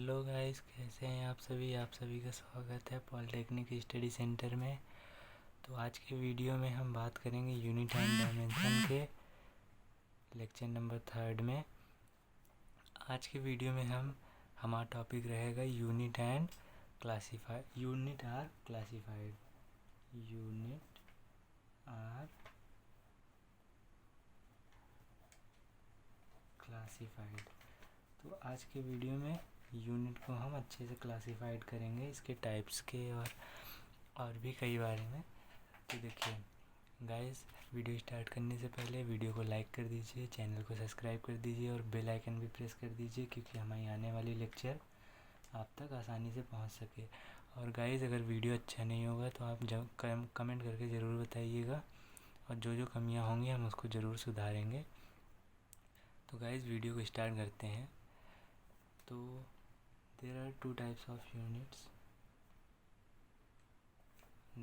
Hello guys, कैसे हैं आप सभी। आप सभी का स्वागत है पॉलिटेक्निक स्टडी सेंटर में। तो आज के वीडियो में हम बात करेंगे यूनिट एंड डायमेंशन के लेक्चर नंबर 3 में। आज के वीडियो में हमारा टॉपिक रहेगा unit and classified. Unit are classified. Unit are classified. तो आज के वीडियो में यूनिट को हम अच्छे से क्लासीफाइड करेंगे, इसके टाइप्स के और भी कई बारे में। तो देखिए गाइस, वीडियो स्टार्ट करने से पहले वीडियो को लाइक कर दीजिए, चैनल को सब्सक्राइब कर दीजिए और बेल आइकन भी प्रेस कर दीजिए, क्योंकि हमारी आने वाली लेक्चर आप तक आसानी से पहुंच सके। और गाइस, अगर वीडियो अच्छा नहीं होगा तो आप जब कमेंट करके ज़रूर बताइएगा, और जो जो कमियां होंगी हम उसको ज़रूर सुधारेंगे। तो गाइस, वीडियो को स्टार्ट करते हैं। तो there are two types of units.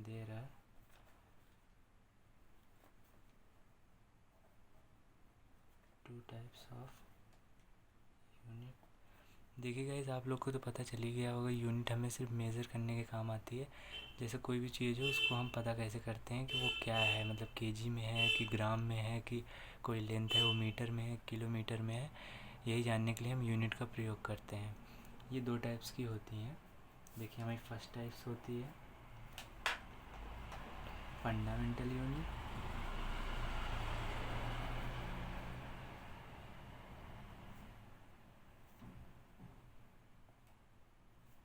There are two types of unit. देखिए गाइस, आप लोग को तो पता चल ही गया होगा, यूनिट हमें सिर्फ मेज़र करने के काम आती है। जैसे कोई भी चीज़ हो उसको हम पता कैसे करते हैं कि वो क्या है, मतलब केजी में है कि ग्राम में है, कि कोई लेंथ है वो मीटर में है किलोमीटर में है। यही जानने के लिए हम यूनिट का प्रयोग करते हैं। ये दो टाइप्स की होती हैं। देखिए, हमारी फर्स्ट टाइप्स होती है फंडामेंटल यूनिट।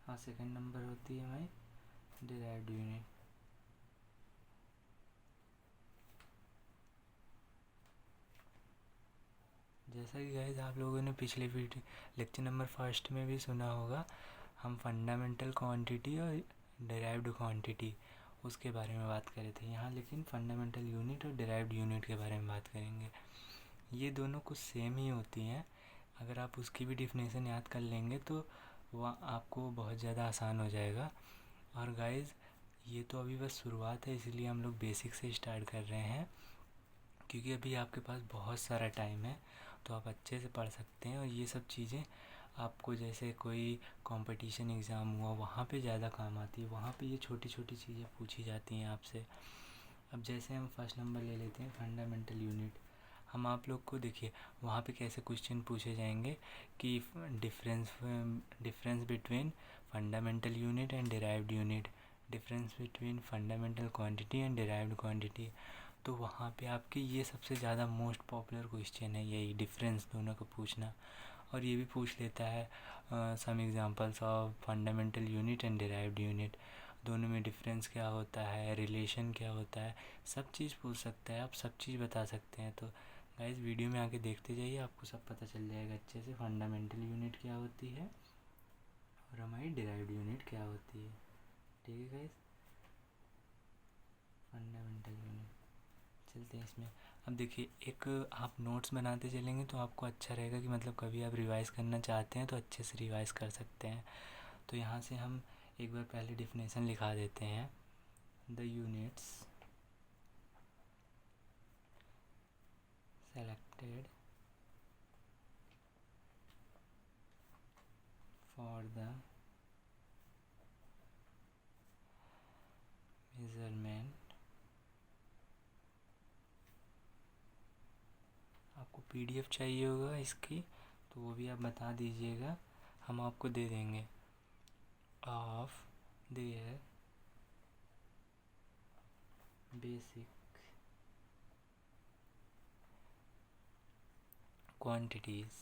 हाँ, सेकंड नंबर होती है हमारी डिराइव्ड यूनिट। जैसा कि गाइस आप लोगों ने पिछले वीडियो लेक्चर नंबर 1 में भी सुना होगा, हम फंडामेंटल क्वांटिटी और डिराइव्ड क्वांटिटी उसके बारे में बात कर रहे थे। यहाँ लेकिन फंडामेंटल यूनिट और डिराइव्ड यूनिट के बारे में बात करेंगे। ये दोनों कुछ सेम ही होती हैं। अगर आप उसकी भी डिफिनेशन याद कर लेंगे तो वह आपको बहुत ज़्यादा आसान हो जाएगा। और गाइस, ये तो अभी बस शुरुआत है, इसलिए हम लोग बेसिक से स्टार्ट कर रहे हैं, क्योंकि अभी आपके पास बहुत सारा टाइम है, तो आप अच्छे से पढ़ सकते हैं। और ये सब चीज़ें आपको जैसे कोई कंपटीशन एग्ज़ाम हुआ वहाँ पे ज़्यादा काम आती है, वहाँ पे ये छोटी छोटी चीज़ें पूछी जाती हैं आपसे। अब जैसे हम फर्स्ट नंबर ले लेते हैं फंडामेंटल यूनिट। हम आप लोग को देखिए वहाँ पे कैसे क्वेश्चन पूछे जाएंगे कि difference between fundamental unit and derived unit, difference between fundamental quantity and derived quantity. तो वहाँ पे आपके ये सबसे ज़्यादा मोस्ट पॉपुलर क्वेश्चन है, यही डिफरेंस दोनों का पूछना। और ये भी पूछ लेता है some examples of fundamental unit and derived unit, दोनों में डिफरेंस क्या होता है, रिलेशन क्या होता है, सब चीज़ पूछ सकता है, आप सब चीज़ बता सकते हैं। तो गाइस, वीडियो में आके देखते जाइए, आपको सब पता चल जाएगा अच्छे से फंडामेंटल यूनिट क्या होती है और हमारी डिराइव्ड यूनिट क्या होती है। ठीक है गाइस, फंडामेंटल यूनिट चलते हैं इसमें। अब देखिए, एक आप नोट्स बनाते चलेंगे तो आपको अच्छा रहेगा कि मतलब कभी आप रिवाइज़ करना चाहते हैं तो अच्छे से रिवाइज़ कर सकते हैं। तो यहाँ से हम एक बार पहले डिफिनेशन लिखा देते हैं। The units selected for the measurement. आपको पीडीएफ चाहिए होगा इसकी, तो वो भी आप बता दीजिएगा, हम आपको दे देंगे। Of their basic quantities,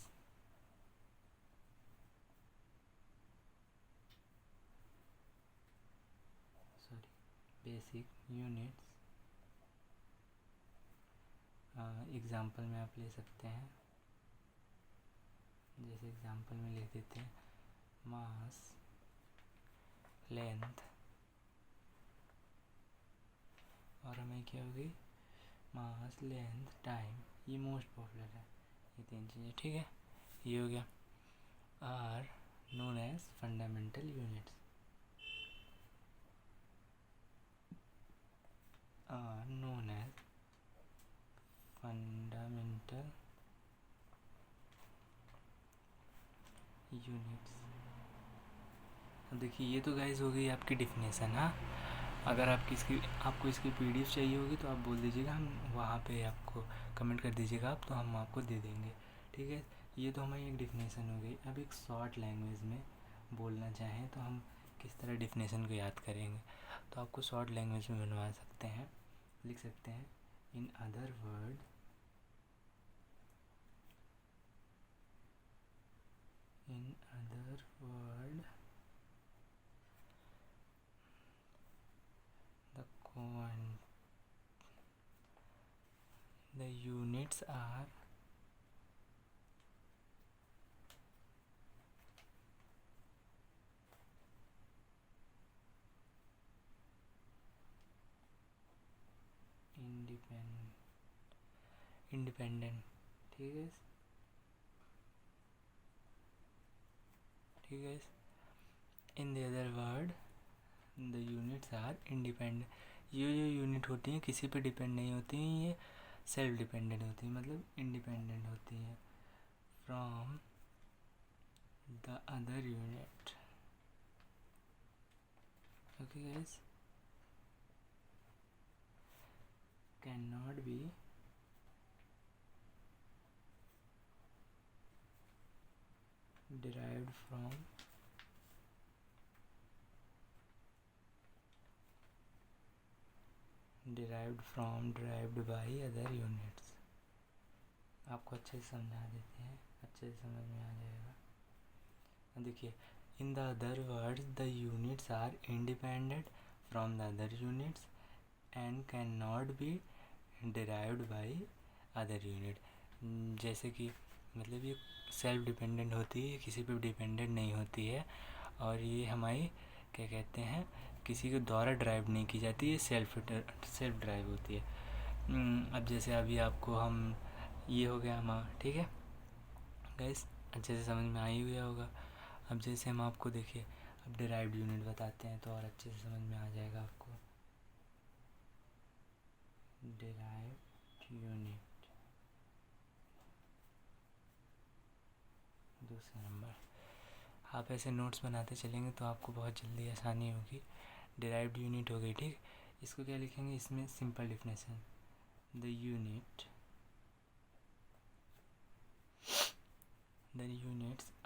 sorry, basic units. Example में आप ले सकते हैं, जैसे एग्ज़ाम्पल में लिख देते हैं मास, लेंथ, और हमें क्या होगी मास, लेंथ, टाइम। ये मोस्ट पॉपुलर है, ये 3 चीज़ें। ठीक है, ये हो गया। Are known as fundamental units, are known as fundamental units. अब देखिए ये तो गाइस हो गई आपकी डिफिनेशन। हाँ, अगर आपको इसकी पीडीएफ चाहिए होगी तो आप बोल दीजिएगा, हम वहाँ पे आपको कमेंट कर दीजिएगा आप, तो हम आपको दे देंगे। ठीक है, ये तो हमारी एक डिफिनेशन हो गई। अब एक शॉर्ट लैंग्वेज में बोलना चाहें तो हम किस तरह डिफिनेशन को याद करेंगे, तो आपको शॉर्ट लैंग्वेज में बनवा सकते हैं, लिख सकते हैं। In other word, the units are independent। ठीक है, ठीक है। In the other word, the units are independent. ये जो यूनिट होती हैं किसी पे डिपेंड नहीं होती हैं, ये सेल्फ डिपेंडेंट होती हैं, मतलब इंडिपेंडेंट होती हैं from the other unit. Okay guys, can not be derived from derived by other units। आपको अच्छे से समझा देते हैं, अच्छे से समझ में आ जाएगा। देखिए, in the other words the units are independent from the other units and can not be derived by other unit. जैसे कि मतलब ये सेल्फ डिपेंडेंट होती है, किसी पे डिपेंडेंट नहीं होती है, और ये हमारी क्या कहते हैं, किसी के द्वारा ड्राइव नहीं की जाती है, सेल्फ ड्राइव होती है। अब जैसे अभी आपको हम ये हो गया हमारा, ठीक है गाइस, अच्छे से समझ में आ ही गया होगा। अब जैसे हम आपको देखिए अब डिराइव्ड यूनिट बताते हैं तो और अच्छे से समझ में आ जाएगा आपको। डिराइव्ड यूनिट दूसरा नंबर, आप ऐसे नोट्स बनाते चलेंगे तो आपको बहुत जल्दी आसानी होगी। डिराइव्ड यूनिट हो गई, ठीक। इसको क्या लिखेंगे, इसमें simple definition, the units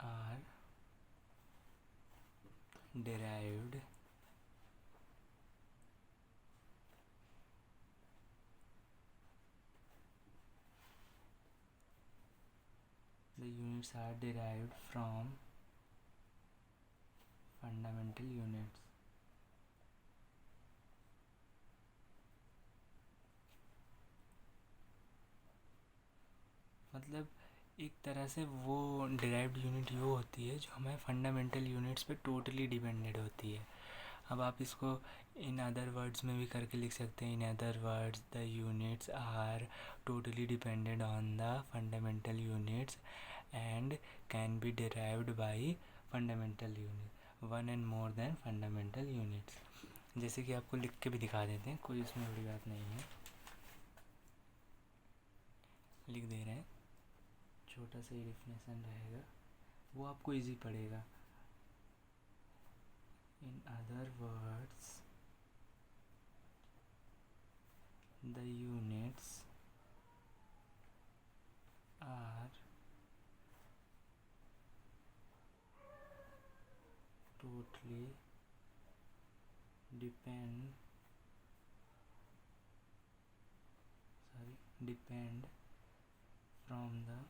are derived from fundamental units। मतलब एक तरह से वो डिराइव्ड यूनिट वो होती है जो हमें फंडामेंटल यूनिट्स पे टोटली डिपेंडेंट होती है। अब आप इसको इन अदर वर्ड्स में भी करके लिख सकते हैं। In other words the units are totally dependent on the fundamental units and can be derived by fundamental unit one and more than fundamental units. जैसे कि आपको लिख के भी दिखा देते हैं, कोई उसमें बड़ी बात नहीं है, लिख दे रहे हैं, छोटा सा ही डेफिनेशन रहेगा, वो आपको इजी पड़ेगा। इन other words the units are totally depend from the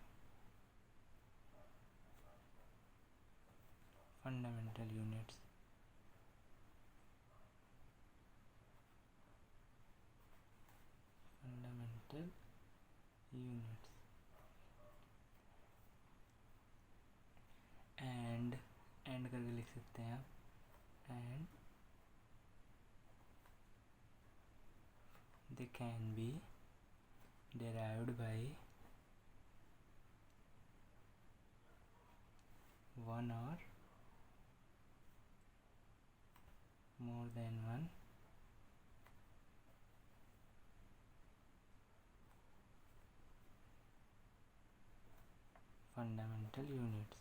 fundamental units। And करके लिख सकते हैं आप, and they can be derived by one or more than one fundamental units।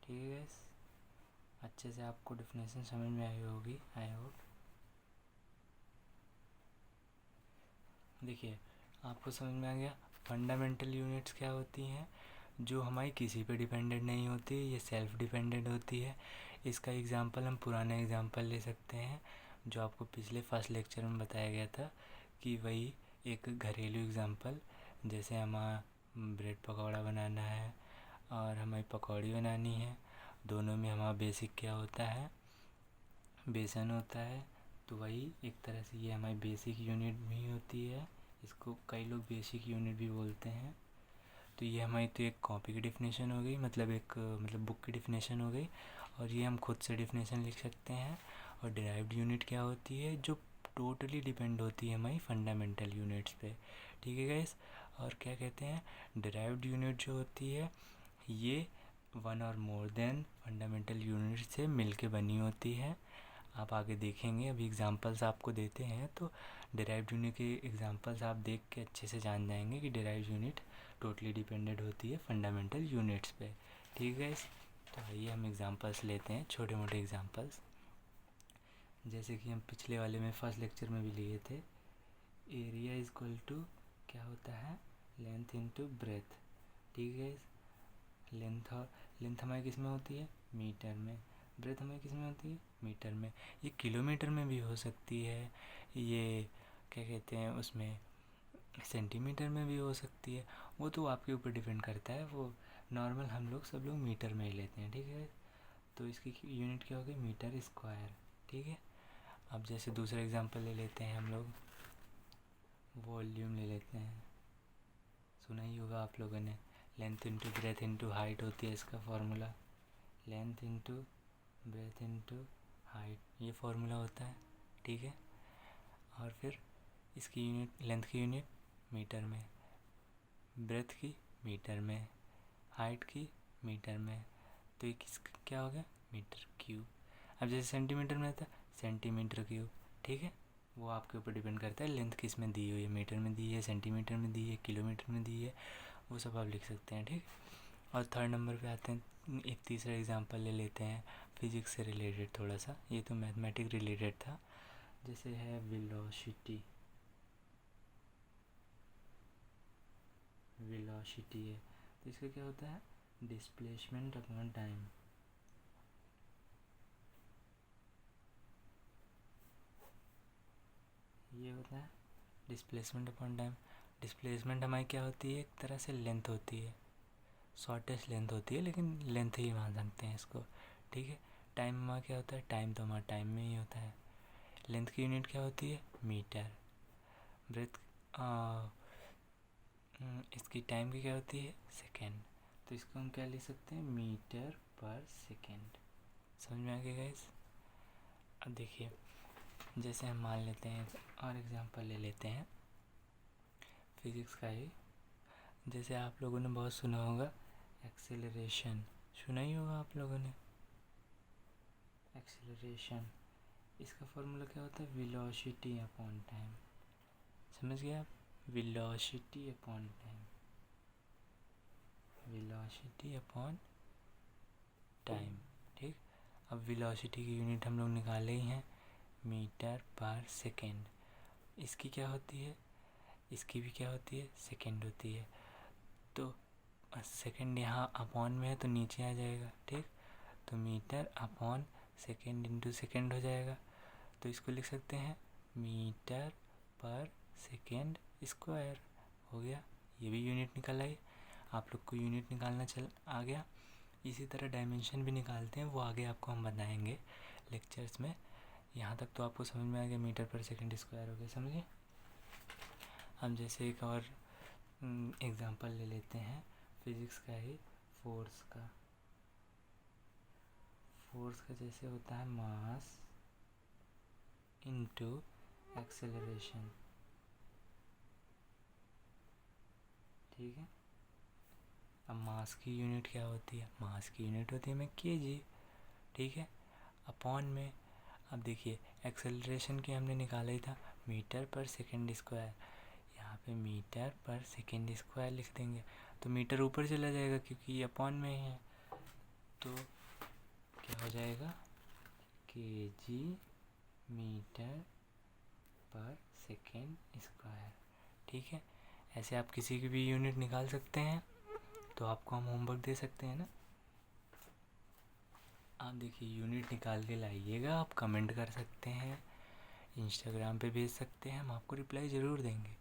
ठीक है, अच्छे से आपको डेफिनेशन समझ में आई होगी, आई होप। देखिए आपको समझ में आ गया फंडामेंटल यूनिट्स क्या होती हैं, जो हमारी किसी पे डिपेंडेंट नहीं होती, ये सेल्फ डिपेंडेंट होती है। इसका एग्ज़ाम्पल हम पुराना एग्ज़ाम्पल ले सकते हैं जो आपको पिछले फर्स्ट लेक्चर में बताया गया था, कि वही एक घरेलू एग्ज़ाम्पल, जैसे हमारा ब्रेड पकौड़ा बनाना है और हमें पकौड़ी बनानी है, दोनों में हमारा बेसिक क्या होता है, बेसन होता है। तो वही एक तरह से ये हमारी बेसिक यूनिट भी होती है, इसको कई लोग बेसिक यूनिट भी बोलते हैं। तो ये हमारी तो एक कॉपी की डेफिनेशन हो गई, मतलब बुक की डेफिनेशन हो गई, और ये हम खुद से डेफिनेशन लिख सकते हैं। और डिराइव्ड यूनिट क्या होती है, जो टोटली डिपेंड होती है हमारी फंडामेंटल यूनिट्स पे, ठीक है गाइस। और क्या कहते हैं, डिराइव्ड यूनिट जो होती है ये वन और मोर देन फंडामेंटल यूनिट से मिलके बनी होती है। आप आगे देखेंगे, अभी एग्जांपल्स आपको देते हैं, तो डिराइव्ड यूनिट के एग्जांपल्स आप देख के अच्छे से जान जाएंगे कि डिराइव्ड यूनिट टोटली डिपेंडेंट होती है फंडामेंटल यूनिट्स पे, ठीक है। तो आइए हम एग्जांपल्स लेते हैं, छोटे मोटे एग्जांपल्स, जैसे कि हम पिछले वाले में फर्स्ट लेक्चर में भी लिए थे। एरिया इज इक्वल टू क्या होता है, लेंथ इनटू ब्रेथ, ठीक है। लेंथ हमारी किस में होती है, मीटर में। ब्रेथ हमारी किस में होती है, मीटर में। ये किलोमीटर में भी हो सकती है, ये क्या कहते हैं उसमें सेंटीमीटर में भी हो सकती है, वो तो आपके ऊपर डिपेंड करता है। वो नॉर्मल हम लोग सब लोग मीटर में ही लेते हैं, ठीक है। तो इसकी यूनिट क्या होगी, मीटर स्क्वायर, ठीक है। अब जैसे दूसरा एग्जांपल ले लेते हैं हम लोग, वॉल्यूम ले लेते हैं, सुना ही होगा आप लोगों ने। Length into breadth into height होती है इसका formula, length into breadth into height, ये फॉर्मूला होता है, ठीक है। और फिर इसकी यूनिट, लेंथ की यूनिट मीटर में, ब्रेथ की मीटर में, हाइट की मीटर में, तो ये किस क्या हो गया, मीटर क्यूब। अब जैसे सेंटीमीटर में था, सेंटीमीटर क्यूब, ठीक है। वो आपके ऊपर डिपेंड करता है लेंथ किस में दी हुई है, मीटर में दी है, सेंटीमीटर में दी है, किलोमीटर में दी है, वो सब आप लिख सकते हैं, ठीक। और थर्ड नंबर पे आते हैं, एक तीसरा एग्जांपल ले लेते हैं फिज़िक्स से रिलेटेड थोड़ा सा, ये तो मैथमेटिक रिलेटेड था। जैसे है वेलोसिटी, वेलोसिटी है, तो इसका क्या होता है, डिस्प्लेसमेंट अपॉन टाइम। ये होता है डिस्प्लेसमेंट अपॉन टाइम। डिस्प्लेसमेंट हमारी क्या होती है, एक तरह से लेंथ होती है, शॉर्टेस्ट लेंथ होती है, लेकिन लेंथ ही मान सकते हैं इसको, ठीक है। टाइम हमारा क्या होता है, टाइम तो हमारा टाइम में ही होता है। लेंथ की यूनिट क्या होती है, मीटर। ब्रेथ इसकी टाइम की क्या होती है, सेकेंड। तो इसको हम क्या लिख सकते हैं, मीटर पर सेकेंड। समझ में आ गया गाइस। अब देखिए, जैसे हम मान लेते हैं और एग्जांपल ले लेते हैं फिज़िक्स का ही, जैसे आप लोगों ने बहुत सुना होगा एक्सेलरेशन, सुना ही होगा आप लोगों ने एक्सेलरेशन। इसका फॉर्मूला क्या होता है, वेलोसिटी अपॉन टाइम। समझ गए आप, velocity upon time, velocity upon time, ठीक। अब वेलोसिटी की यूनिट हम लोग निकाले ही हैं, मीटर पर सेकेंड। इसकी क्या होती है, इसकी भी क्या होती है, सेकेंड होती है। तो सेकेंड यहाँ अपॉन में है तो नीचे आ जाएगा, ठीक। तो metre upon second into second हो जाएगा। तो इसको लिख सकते हैं मीटर पर सेकेंड स्क्वायर, हो गया। ये भी यूनिट निकल आई, आप लोग को यूनिट निकालना चल आ गया। इसी तरह डायमेंशन भी निकालते हैं, वो आगे आपको हम बताएंगे लेक्चर्स में। यहाँ तक तो आपको समझ में आ गया, मीटर पर सेकेंड स्क्वायर हो गया, समझिए। हम जैसे एक और एग्जांपल ले लेते हैं फिज़िक्स का ही, फोर्स का। फोर्स का जैसे होता है मास इनटू एक्सेलरेशन, ठीक है। अब मास की यूनिट क्या होती है, मास की यूनिट होती है में केजी, ठीक है, अपॉन में। अब देखिए एक्सेलरेशन की हमने निकाला ही था, मीटर पर सेकेंड स्क्वायर, यहाँ पे मीटर पर सेकेंड स्क्वायर लिख देंगे, तो मीटर ऊपर चला जाएगा क्योंकि ये अपॉन में है, तो क्या हो जाएगा kg मीटर पर सेकेंड स्क्वायर। ठीक है, ऐसे आप किसी की भी यूनिट निकाल सकते हैं। तो आपको हम होमवर्क दे सकते हैं ना। आप देखिए यूनिट निकाल के लाइएगा, आप कमेंट कर सकते हैं, इंस्टाग्राम पे भेज सकते हैं, हम आपको रिप्लाई ज़रूर देंगे।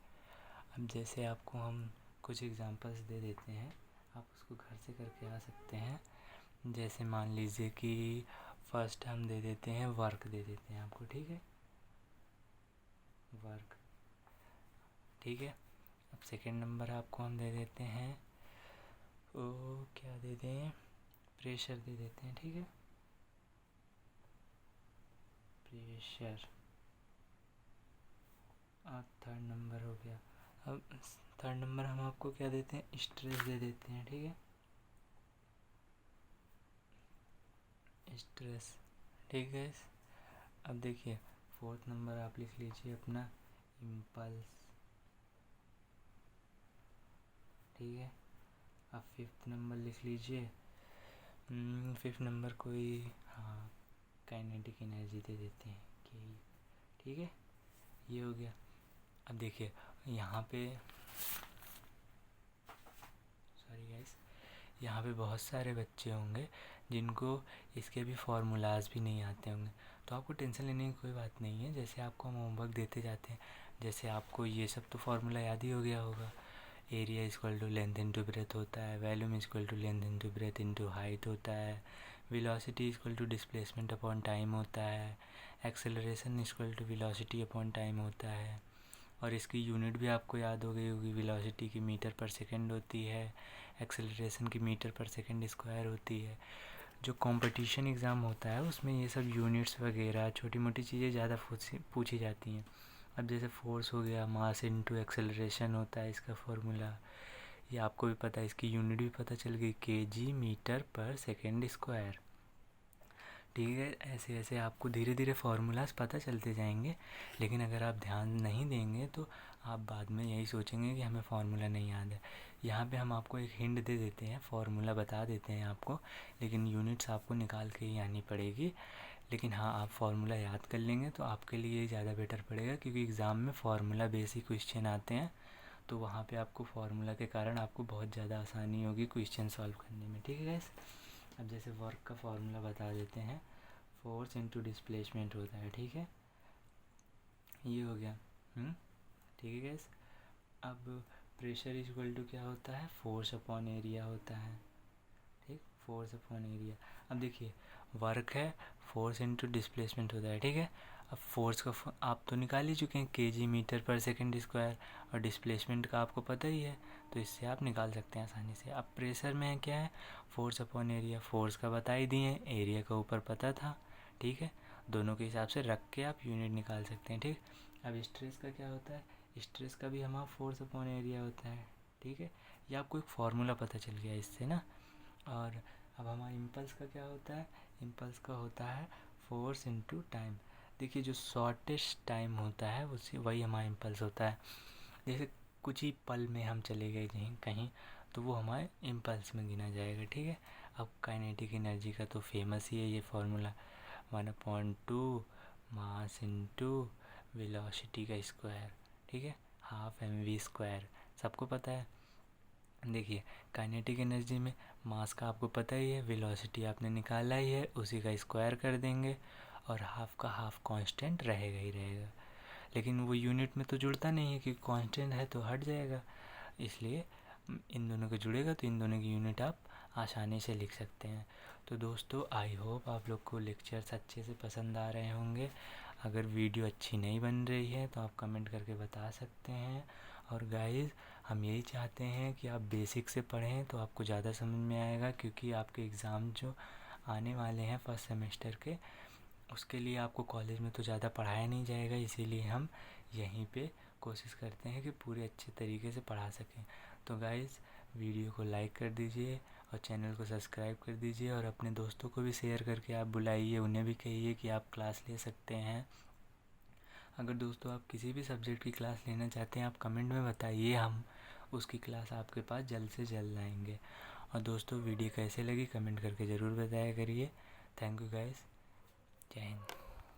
अब जैसे आपको हम कुछ एग्जांपल्स दे देते हैं, आप उसको घर से करके आ सकते हैं। जैसे मान लीजिए कि फर्स्ट हम दे देते हैं वर्क, दे देते हैं आपको। ठीक है, वर्क। ठीक है, अब सेकंड नंबर आपको हम दे देते हैं, ओ क्या दे दें, प्रेशर दे देते हैं। ठीक है, प्रेशर। अब थर्ड नंबर हो गया। अब थर्ड नंबर हम आपको क्या देते हैं, स्ट्रेस दे देते हैं। ठीक है, स्ट्रेस। ठीक है, अब देखिए फोर्थ नंबर आप लिख लीजिए अपना इम्पल्स। ठीक है, अब फिफ्थ नंबर लिख लीजिए, फिफ्थ नंबर कोई, हाँ, काइनेटिक एनर्जी दे देते हैं कि। ठीक है, ये हो गया। अब देखिए यहाँ पे, सॉरी गाइस, यहाँ पे बहुत सारे बच्चे होंगे जिनको इसके भी फार्मूलाज भी नहीं आते होंगे, तो आपको टेंशन लेने की कोई बात नहीं है। जैसे आपको हम होमवर्क देते जाते हैं, जैसे आपको ये सब तो फार्मूला याद ही हो गया होगा। Area equal to length into breadth होता है, volume equal to length into breadth into height होता है, velocity equal to displacement upon time होता है, acceleration equal to velocity upon time होता है। और इसकी यूनिट भी आपको याद हो गई होगी, वेलोसिटी की मीटर पर सेकंड होती है, एक्सेलरेशन की मीटर पर सेकंड स्क्वायर होती है। जो कंपटीशन एग्ज़ाम होता है उसमें ये सब यूनिट्स वगैरह छोटी मोटी चीज़ें ज़्यादा पूछी जाती हैं। अब जैसे फोर्स हो गया, मास इनटू एक्सेलरेशन होता है इसका फॉर्मूला, ये आपको भी पता है, इसकी यूनिट भी पता चल गई, केजी मीटर पर सेकंड स्क्वायर। ठीक है, ऐसे ऐसे आपको धीरे धीरे फार्मूलाज पता चलते जाएंगे, लेकिन अगर आप ध्यान नहीं देंगे तो आप बाद में यही सोचेंगे कि हमें फार्मूला नहीं याद है। यहाँ पे हम आपको एक हिंट दे देते हैं, फार्मूला बता देते हैं आपको, लेकिन यूनिट्स आपको निकाल के ही आनी पड़ेगी। लेकिन हाँ, आप फार्मूला याद कर लेंगे तो आपके लिए ज़्यादा बेटर पड़ेगा, क्योंकि एग्ज़ाम में फार्मूला बेसिक क्वेश्चन आते हैं, तो वहाँ पे आपको फार्मूला के कारण आपको बहुत ज़्यादा आसानी होगी क्वेश्चन सॉल्व करने में। ठीक है गाइस, अब जैसे वर्क का फार्मूला बता देते हैं, फोर्स इनटू डिस्प्लेसमेंट होता है। ठीक है, ये हो गया। ठीक है गाइस, अब प्रेशर इक्वल टू क्या होता है, फोर्स अपॉन एरिया होता है। ठीक, फोर्स अपॉन एरिया। अब देखिए वर्क है, फोर्स इनटू डिस्प्लेसमेंट होता है। ठीक है, अब फोर्स का आप तो निकाल ही चुके हैं, केजी मीटर पर सेकंड स्क्वायर, और डिस्प्लेसमेंट का आपको पता ही है, तो इससे आप निकाल सकते हैं आसानी से। अब प्रेशर में क्या है, फोर्स अपॉन एरिया, फोर्स का बता ही दिए, एरिया का ऊपर पता था। ठीक है, दोनों के हिसाब से रख के आप यूनिट निकाल सकते हैं। ठीक, अब स्ट्रेस का क्या होता है, स्ट्रेस का भी हमारा फोर्स अपॉन एरिया होता है। ठीक है, ये आपको एक फार्मूला पता चल गया इससे ना। और अब हमारा इम्पल्स का क्या होता है, इम्पल्स का होता है फोर्स इनटू टाइम। देखिए जो शॉर्टेस्ट टाइम होता है उसी वही हमारा इम्पल्स होता है। जैसे कुछ ही पल में हम चले गए कहीं कहीं, तो वो हमारे इम्पल्स में गिना जाएगा। ठीक है, अब काइनेटिक एनर्जी का तो फेमस ही है ये फार्मूला, 1/2 मास इनटू वेलोसिटी का स्क्वायर। ठीक है, हाफ mv², सबको पता है। देखिए काइनेटिक एनर्जी में मास का आपको पता ही है, वेलोसिटी आपने निकाला ही है, उसी का स्क्वायर कर देंगे, और हाफ का हाफ कांस्टेंट रहेगा ही रहेगा। लेकिन वो यूनिट में तो जुड़ता नहीं है, क्योंकि कांस्टेंट है तो हट जाएगा, इसलिए इन दोनों के जुड़ेगा तो इन दोनों की यूनिट आप आसानी से लिख सकते हैं। तो दोस्तों आई होप आप लोग को लेक्चर्स अच्छे से पसंद आ रहे होंगे। अगर वीडियो अच्छी नहीं बन रही है तो आप कमेंट करके बता सकते हैं। और गाइस हम यही चाहते हैं कि आप बेसिक से पढ़ें तो आपको ज़्यादा समझ में आएगा, क्योंकि आपके एग्ज़ाम जो आने वाले हैं फर्स्ट सेमेस्टर के, उसके लिए आपको कॉलेज में तो ज़्यादा पढ़ाया नहीं जाएगा, इसीलिए हम यहीं पे कोशिश करते हैं कि पूरे अच्छे तरीके से पढ़ा सकें। तो गाइस वीडियो को लाइक कर दीजिए और चैनल को सब्सक्राइब कर दीजिए, और अपने दोस्तों को भी शेयर करके आप बुलाइए, उन्हें भी कहिए कि आप क्लास ले सकते हैं। अगर दोस्तों आप किसी भी सब्जेक्ट की क्लास लेना चाहते हैं आप कमेंट में बताइए, हम उसकी क्लास आपके पास जल्द से जल्द लाएंगे। और दोस्तों वीडियो कैसे लगी कमेंट करके ज़रूर बताया करिए। थैंक यू गाइस, जय हिंद।